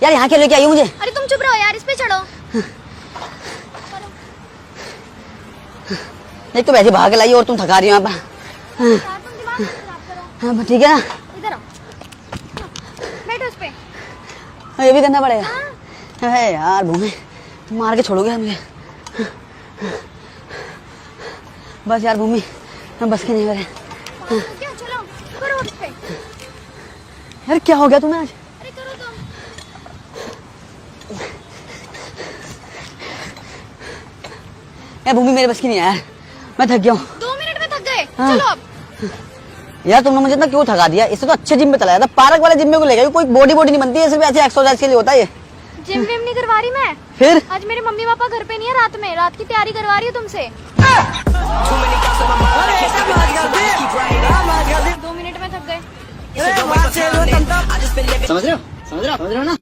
यार यहाँ क्या लेके आई हो मुझे? अरे तुम चुप रहो यार, इस पे चढ़ो। एक तो वैसे भाग लाई और तुम थका रही हो यहाँ पर। यार तुम दिमाग मत खराब करो। हाँ ठीक है ना, इधर आओ, बैठो इस पे। ये भी करना पड़ेगा। हाँ। है यार भूमि, तुम मार के छोड़ोगे मुझे। बस यार भूमि, मैं बस के नहीं हो रहे। क्या चलो करो इस पे। यार क्या हो गया तुम्हें आज? अरे करो तुम। यार भूमि मेरे बस की नहीं है यार, मैं थक गया हूँ। 2 मिनट में थक गए। हाँ। चलो अब। यार तुमने मुझे इतना क्यों थका दिया? इससे तो अच्छे जिम में चला जाता, पार्क वाले जिम में को ले गया। कोई बॉडी नहीं बनती है, सिर्फ ऐसे एक्सरसाइज के लिए होता है ये। जिम विम नहीं करवा रही मैं। फिर आज मेरे मम्मी पापा घर पे नहीं है, रात में रात की तैयारी करवा रही हूँ तुमसे। 2 मिनट में थक गए। समझ रहे हो ना?